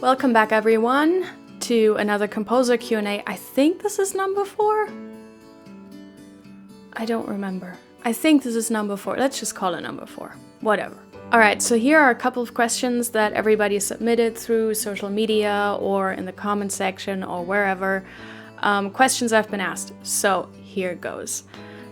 Welcome back, everyone, to another Composer Q&A. I think this is number 4. I don't remember. I think this is number 4. Let's just call it number 4. Whatever. Alright, so here are a couple of questions that everybody submitted through social media or in the comment section or wherever. Questions I've been asked. So here goes.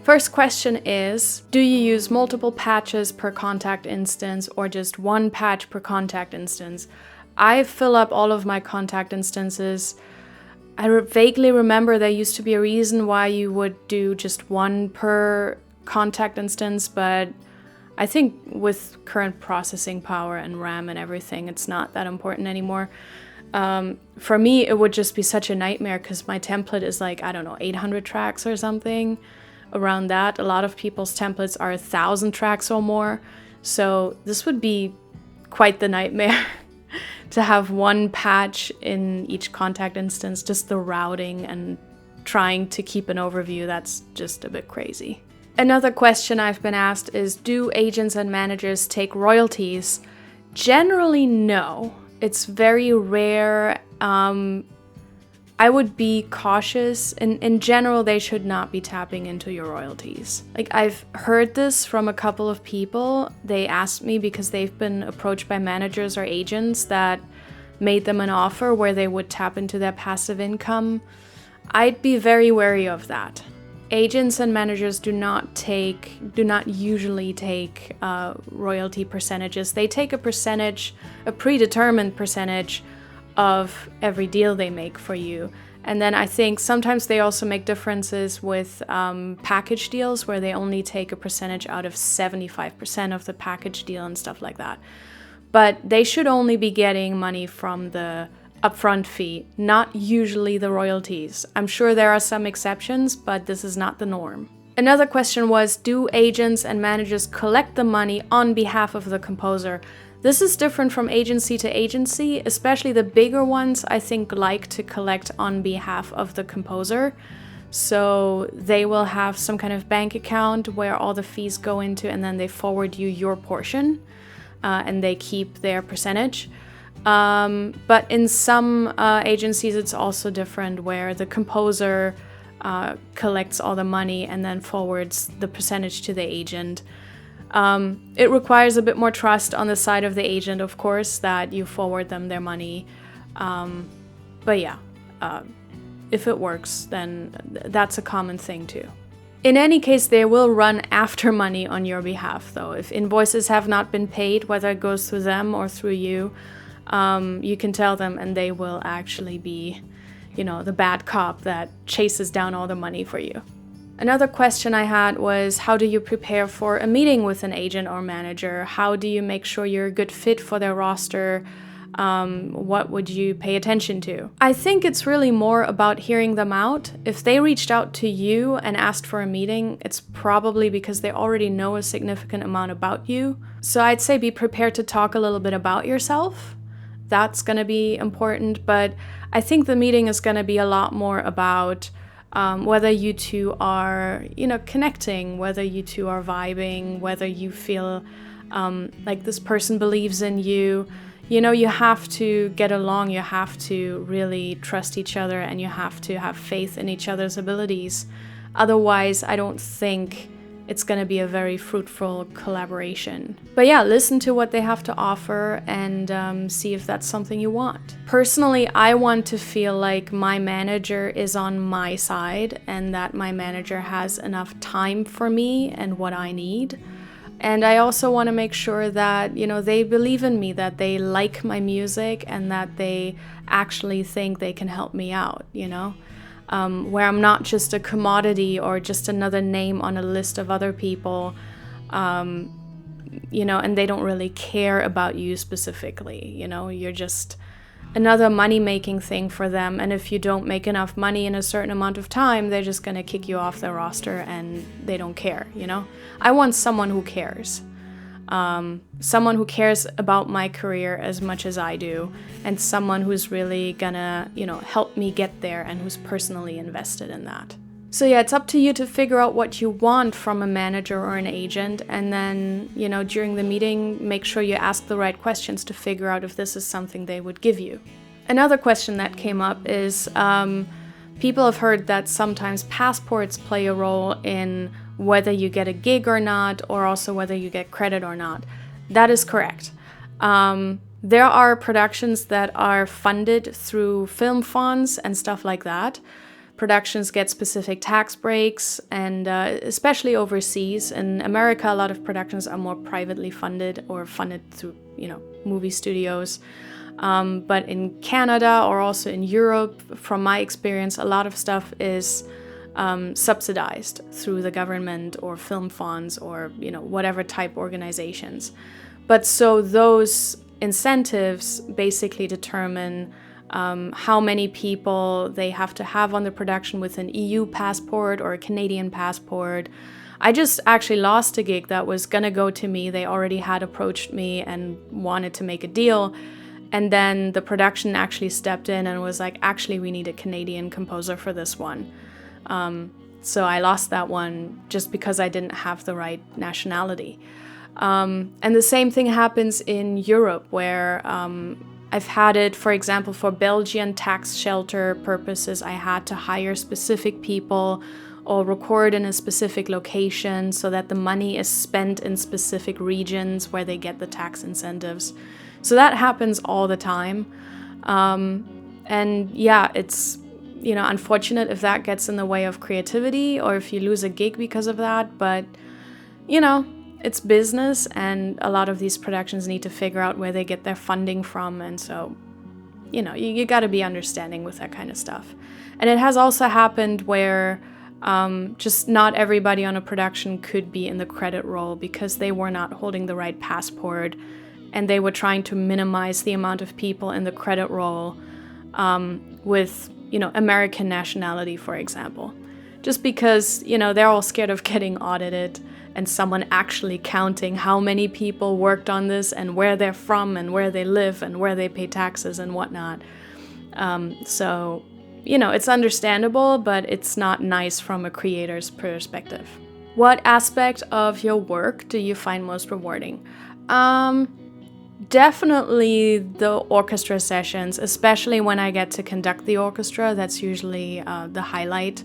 First question is, do you use multiple patches per Kontakt instance or just one patch per Kontakt instance? I fill up all of my Kontakt instances. I vaguely remember there used to be a reason why you would do just one per Kontakt instance, but I think with current processing power and RAM and everything, it's not that important anymore. For me, it would just be such a nightmare because my template is like, I don't know, 800 tracks or something. Around that, a lot of people's templates are 1,000 tracks or more. So this would be quite the nightmare to have one patch in each Kontakt instance, just the routing and trying to keep an overview, that's just a bit crazy. Another question I've been asked is, do agents and managers take royalties? Generally, no. It's very rare. I would be cautious. In general, they should not be tapping into your royalties. Like, I've heard this from a couple of people. They asked me because they've been approached by managers or agents that made them an offer where they would tap into their passive income. I'd be very wary of that. Agents and managers do not usually take royalty percentages. They take a percentage, a predetermined percentage of every deal they make for you. And then I think sometimes they also make differences with package deals where they only take a percentage out of 75% of the package deal and stuff like that. But they should only be getting money from the upfront fee, not usually the royalties. I'm sure there are some exceptions, but this is not the norm. Another question was, do agents and managers collect the money on behalf of the composer? This is different from agency to agency, especially the bigger ones, I think, like to collect on behalf of the composer. So they will have some kind of bank account where all the fees go into, and then they forward you your portion, and they keep their percentage. But in some agencies, it's also different, where the composer collects all the money and then forwards the percentage to the agent. It requires a bit more trust on the side of the agent, of course, that you forward them their money. But yeah, if it works, then that's a common thing too. In any case, they will run after money on your behalf, though. If invoices have not been paid, whether it goes through them or through you, you can tell them and they will actually be, the bad cop that chases down all the money for you. Another question I had was, how do you prepare for a meeting with an agent or manager? How do you make sure you're a good fit for their roster? What would you pay attention to? I think it's really more about hearing them out. If they reached out to you and asked for a meeting, it's probably because they already know a significant amount about you. So I'd say be prepared to talk a little bit about yourself. That's going to be important, but I think the meeting is going to be a lot more about whether you two are, connecting, whether you two are vibing, whether you feel like this person believes in you. You have to get along, you have to really trust each other, and you have to have faith in each other's abilities. Otherwise, I don't think it's going to be a very fruitful collaboration. But yeah, listen to what they have to offer and see if that's something you want. Personally, I want to feel like my manager is on my side and that my manager has enough time for me and what I need. And I also want to make sure that, they believe in me, that they like my music and that they actually think they can help me out, where I'm not just a commodity or just another name on a list of other people, and they don't really care about you specifically, you're just another money-making thing for them. And if you don't make enough money in a certain amount of time, they're just going to kick you off their roster and they don't care, I want someone who cares. Someone who cares about my career as much as I do, and someone who's really gonna, help me get there and who's personally invested in that. So yeah, it's up to you to figure out what you want from a manager or an agent, and then, during the meeting, make sure you ask the right questions to figure out if this is something they would give you. Another question that came up is people have heard that sometimes passports play a role in whether you get a gig or not, or also whether you get credit or not. That is correct. There are productions that are funded through film funds and stuff like that. Productions get specific tax breaks, and especially overseas. In America, a lot of productions are more privately funded or funded through, movie studios. But in Canada or also in Europe, from my experience, a lot of stuff is subsidized through the government or film funds or, whatever type organizations. But so those incentives basically determine how many people they have to have on the production with an EU passport or a Canadian passport. I just actually lost a gig that was gonna go to me. They already had approached me and wanted to make a deal. And then the production actually stepped in and was like, actually, we need a Canadian composer for this one. So I lost that one just because I didn't have the right nationality. And the same thing happens in Europe, where I've had it, for example, for Belgian tax shelter purposes, I had to hire specific people or record in a specific location so that the money is spent in specific regions where they get the tax incentives. So that happens all the time. And yeah, it's, unfortunate if that gets in the way of creativity or if you lose a gig because of that. But, it's business, and a lot of these productions need to figure out where they get their funding from. And so, you got to be understanding with that kind of stuff. And it has also happened where just not everybody on a production could be in the credit role because they were not holding the right passport, and they were trying to minimize the amount of people in the credit role with, American nationality, for example. Just because, they're all scared of getting audited and someone actually counting how many people worked on this and where they're from and where they live and where they pay taxes and whatnot. So, it's understandable, but it's not nice from a creator's perspective. What aspect of your work do you find most rewarding? Definitely the orchestra sessions, especially when I get to conduct the orchestra. That's usually the highlight.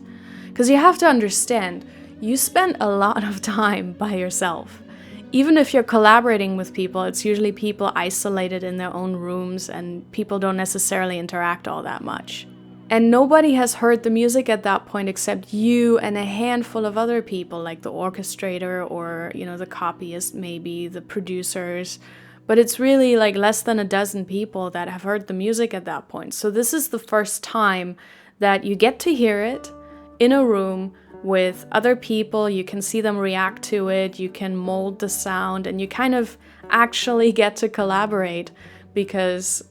Because you have to understand, you spend a lot of time by yourself. Even if you're collaborating with people, it's usually people isolated in their own rooms, and people don't necessarily interact all that much. And nobody has heard the music at that point except you and a handful of other people, like the orchestrator or, the copyist, maybe the producers. But it's really like less than a dozen people that have heard the music at that point. So this is the first time that you get to hear it in a room with other people. You can see them react to it, you can mold the sound, and you kind of actually get to collaborate because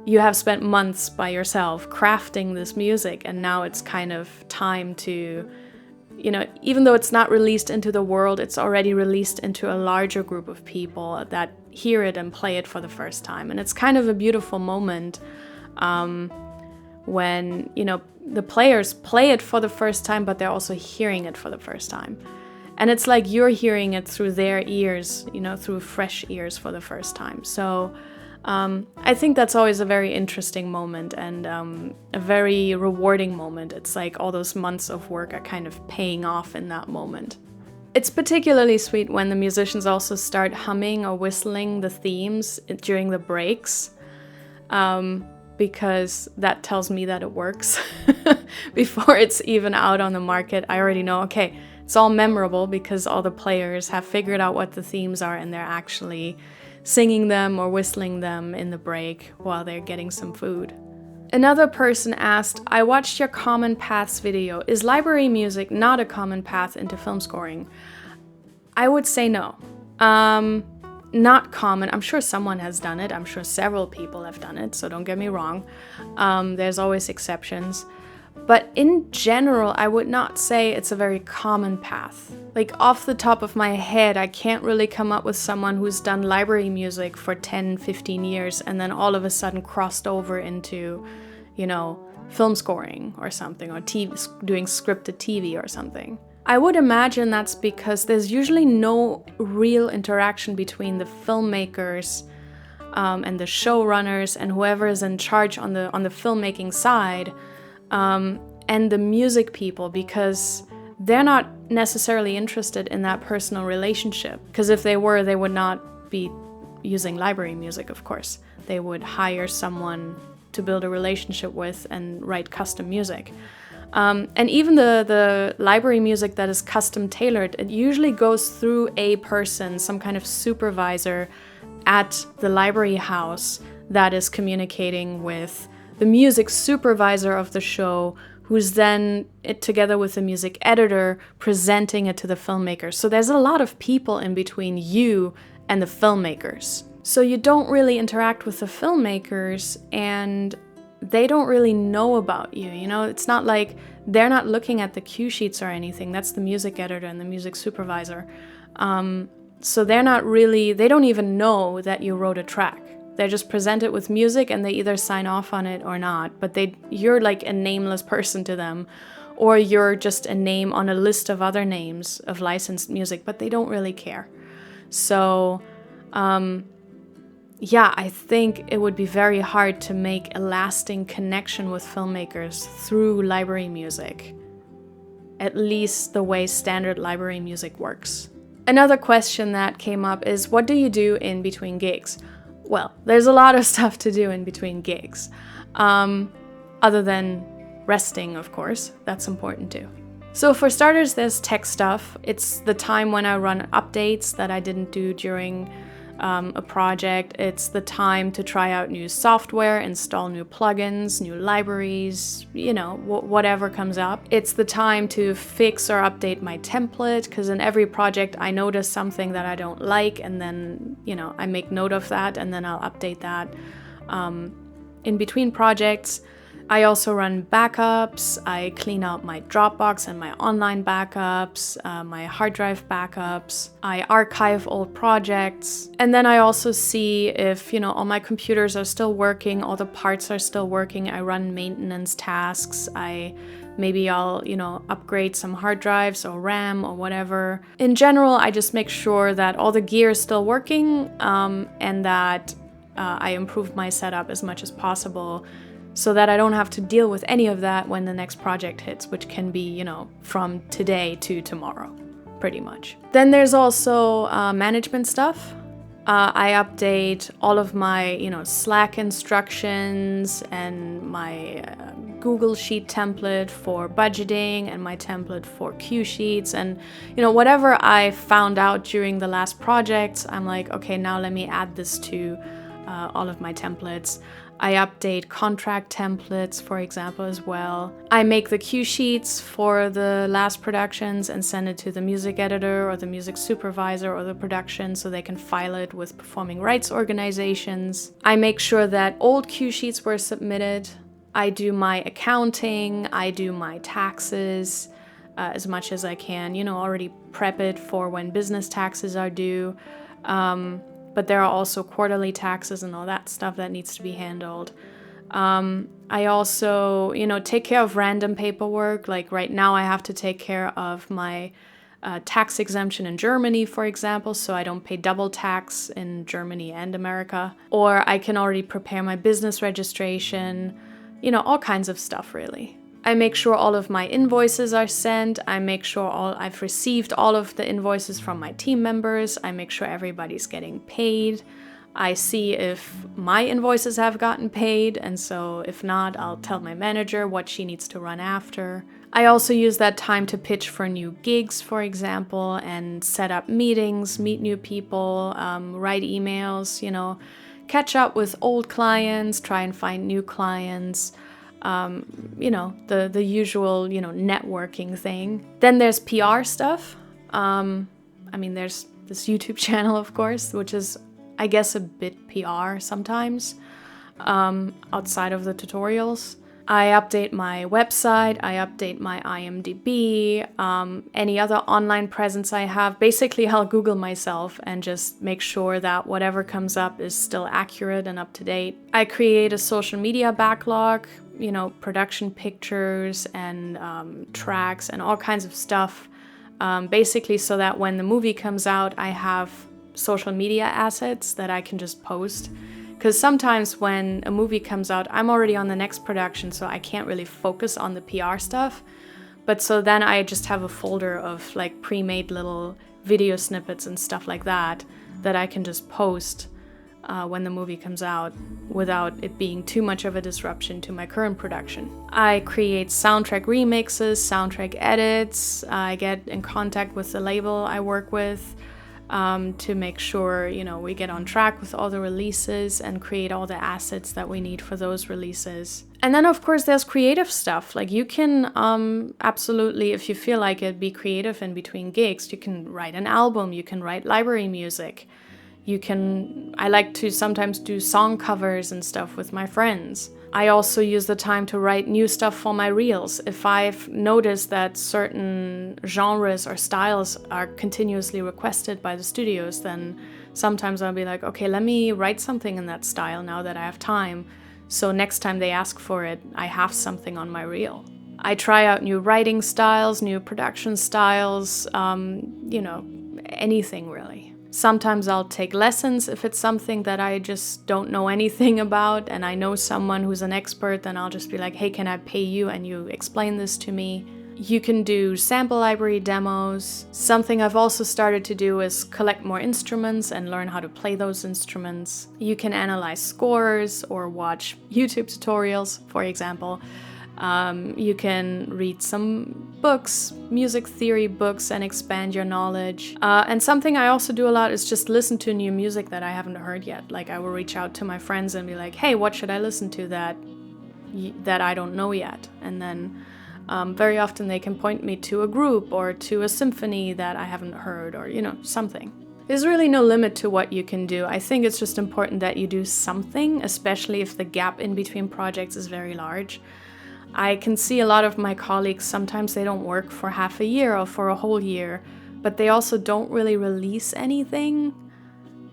you have spent months by yourself crafting this music, and now it's kind of time to, even though it's not released into the world, it's already released into a larger group of people that hear it and play it for the first time. And it's kind of a beautiful moment when, the players play it for the first time, but they're also hearing it for the first time. And it's like you're hearing it through their ears, through fresh ears for the first time. So I think that's always a very interesting moment and a very rewarding moment. It's like all those months of work are kind of paying off in that moment. It's particularly sweet when the musicians also start humming or whistling the themes during the breaks. Because that tells me that it works. Before it's even out on the market, I already know, okay, it's all memorable because all the players have figured out what the themes are and they're actually singing them or whistling them in the break while they're getting some food. Another person asked, I watched your common paths video. Is library music not a common path into film scoring? I would say no. Not common. I'm sure someone has done it. I'm sure several people have done it, so don't get me wrong. There's always exceptions. But in general, I would not say it's a very common path. Like off the top of my head, I can't really come up with someone who's done library music for 10, 15 years and then all of a sudden crossed over into, film scoring or something, or doing scripted TV or something. I would imagine that's because there's usually no real interaction between the filmmakers and the showrunners and whoever is in charge on the filmmaking side, and the music people, because they're not necessarily interested in that personal relationship. Because if they were, they would not be using library music, of course. They would hire someone to build a relationship with and write custom music. And even the library music that is custom tailored, it usually goes through a person, some kind of supervisor at the library house that is communicating with the music supervisor of the show, who's then, together with the music editor, presenting it to the filmmakers. So there's a lot of people in between you and the filmmakers. So you don't really interact with the filmmakers, and they don't really know about you, you know? It's not like they're not looking at the cue sheets or anything. That's the music editor and the music supervisor. So they don't even know that you wrote a track. They're just presented with music and they either sign off on it or not, but you're like a nameless person to them, or you're just a name on a list of other names of licensed music, but they don't really care. So, yeah, I think it would be very hard to make a lasting connection with filmmakers through library music, at least the way standard library music works. Another question that came up is, what do you do in between gigs? Well, there's a lot of stuff to do in between gigs, other than resting, of course. That's important too. So for starters, there's tech stuff. It's the time when I run updates that I didn't do during a project. It's the time to try out new software, install new plugins, new libraries, you know, whatever comes up. It's the time to fix or update my template, because in every project I notice something that I don't like, and then, you know, I make note of that and then I'll update that. In between projects, I also run backups. I clean out my Dropbox and my online backups, my hard drive backups. I archive old projects. And then I also see if, you know, all my computers are still working, all the parts are still working. I run maintenance tasks. Maybe I'll, you know, upgrade some hard drives or RAM or whatever. In general, I just make sure that all the gear is still working, and that I improve my setup as much as possible, so that I don't have to deal with any of that when the next project hits, which can be, you know, from today to tomorrow, pretty much. Then there's also management stuff. I update all of my, you know, Slack instructions and my Google Sheet template for budgeting and my template for cue sheets, and, you know, whatever I found out during the last projects, I'm like, okay, now let me add this to all of my templates. I update contract templates, for example, as well. I make the cue sheets for the last productions and send it to the music editor or the music supervisor or the production so they can file it with performing rights organizations. I make sure that old cue sheets were submitted. I do my accounting. I do my taxes as much as I can, you know, already prep it for when business taxes are due. But there are also quarterly taxes and all that stuff that needs to be handled. I also, you know, take care of random paperwork. Like right now I have to take care of my tax exemption in Germany, for example, so I don't pay double tax in Germany and America. Or I can already prepare my business registration, you know, all kinds of stuff really. I make sure all of my invoices are sent. I make sure I've received all of the invoices from my team members. I make sure everybody's getting paid. I see if my invoices have gotten paid, and so if not, I'll tell my manager what she needs to run after. I also use that time to pitch for new gigs, for example, and set up meetings, meet new people, write emails, you know, catch up with old clients, try and find new clients. You know, the usual, you know, networking thing. Then there's PR stuff. I mean, there's this YouTube channel, of course, which is, I guess, a bit PR sometimes, outside of the tutorials. I update my website, I update my IMDb, any other online presence I have. Basically, I'll Google myself and just make sure that whatever comes up is still accurate and up to date. I create a social media backlog, you know, production pictures and tracks and all kinds of stuff, basically so that when the movie comes out, I have social media assets that I can just post Because sometimes when a movie comes out, I'm already on the next production, so I can't really focus on the PR stuff. But so then I just have a folder of like pre-made little video snippets and stuff like that I can just post when the movie comes out without it being too much of a disruption to my current production. I create soundtrack remixes, soundtrack edits. I get in contact with the label I work with to make sure, you know, we get on track with all the releases and create all the assets that we need for those releases. And then, of course, there's creative stuff. Like you can absolutely, if you feel like it, be creative in between gigs. You can write an album, you can write library music. I like to sometimes do song covers and stuff with my friends. I also use the time to write new stuff for my reels. If I've noticed that certain genres or styles are continuously requested by the studios, then sometimes I'll be like, okay, let me write something in that style now that I have time. So next time they ask for it, I have something on my reel. I try out new writing styles, new production styles, you know, anything really. Sometimes I'll take lessons if it's something that I just don't know anything about and I know someone who's an expert, then I'll just be like, hey, can I pay you and you explain this to me? You can do sample library demos. Something I've also started to do is collect more instruments and learn how to play those instruments. You can analyze scores or watch YouTube tutorials, for example. You can read some books, music theory books, and expand your knowledge. And something I also do a lot is just listen to new music that I haven't heard yet. Like I will reach out to my friends and be like, hey, what should I listen to that I don't know yet? And then very often they can point me to a group or to a symphony that I haven't heard or, you know, something. There's really no limit to what you can do. I think it's just important that you do something, especially if the gap in between projects is very large. I can see a lot of my colleagues, sometimes they don't work for half a year or for a whole year, but they also don't really release anything.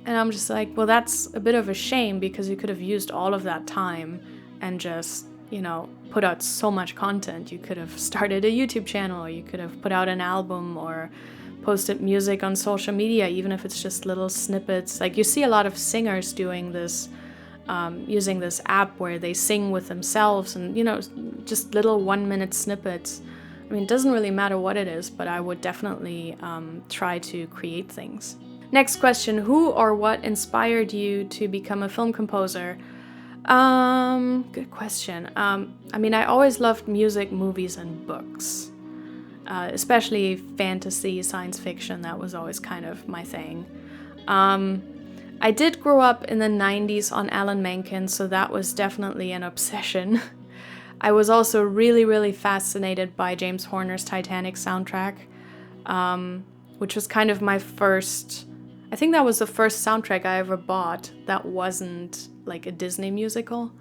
And I'm just like, well, that's a bit of a shame because you could have used all of that time and just, you know, put out so much content. You could have started a YouTube channel, or you could have put out an album or posted music on social media, even if it's just little snippets. Like you see a lot of singers doing this, using this app where they sing with themselves and, you know, just little 1-minute snippets. I mean, it doesn't really matter what it is, but I would definitely try to create things. Next question, who or what inspired you to become a film composer? Good question. I mean, I always loved music, movies, and books. Especially fantasy, science fiction, that was always kind of my thing. I did grow up in the 90s on Alan Menken, so that was definitely an obsession. I was also really, really fascinated by James Horner's Titanic soundtrack, which was kind of my first, I think that was the first soundtrack I ever bought that wasn't like a Disney musical.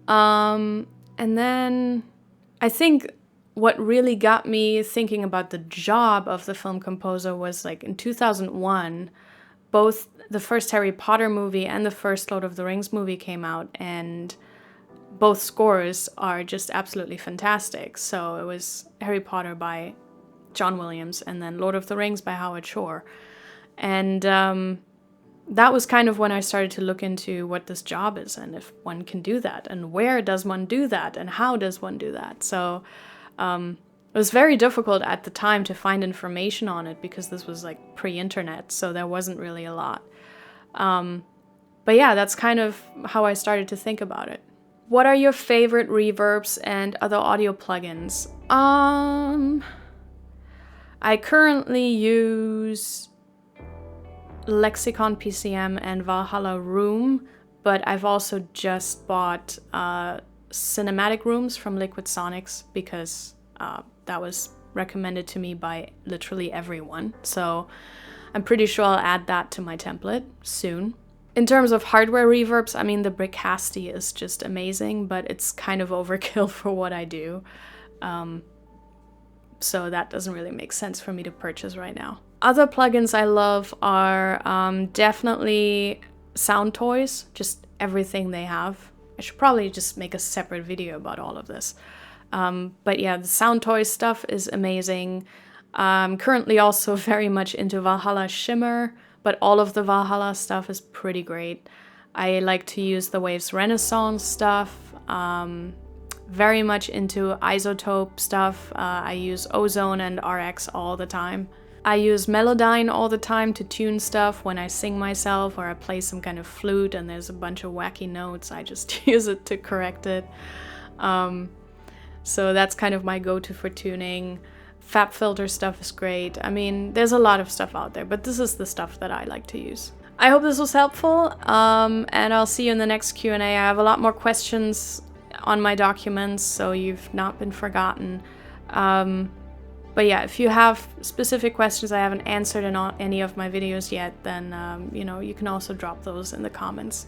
And then I think what really got me thinking about the job of the film composer was like in 2001, both the first Harry Potter movie and the first Lord of the Rings movie came out, and both scores are just absolutely fantastic. So it was Harry Potter by John Williams and then Lord of the Rings by Howard Shore. And that was kind of when I started to look into what this job is and if one can do that and where does one do that and how does one do that. So it was very difficult at the time to find information on it because this was like pre-internet, so there wasn't really a lot. But yeah, that's kind of how I started to think about it. What are your favorite reverbs and other audio plugins? I currently use Lexicon PCM and Valhalla Room, but I've also just bought cinematic rooms from Liquid Sonics because that was recommended to me by literally everyone. So I'm pretty sure I'll add that to my template soon. In terms of hardware reverbs, I mean, the Bricasti is just amazing, but it's kind of overkill for what I do. So that doesn't really make sense for me to purchase right now. Other plugins I love are definitely sound toys, just everything they have. I should probably just make a separate video about all of this. But yeah, the sound toy stuff is amazing. I'm currently also very much into Valhalla Shimmer, but all of the Valhalla stuff is pretty great. I like to use the Waves Renaissance stuff. Very much into isotope stuff. I use Ozone and RX all the time. I use Melodyne all the time to tune stuff when I sing myself or I play some kind of flute and there's a bunch of wacky notes. I just use it to correct it. So that's kind of my go-to for tuning. FabFilter stuff is great. I mean, there's a lot of stuff out there, but this is the stuff that I like to use. I hope this was helpful, and I'll see you in the next Q&A. I have a lot more questions on my documents, so you've not been forgotten. But yeah, if you have specific questions I haven't answered in any of my videos yet, then you know, you can also drop those in the comments.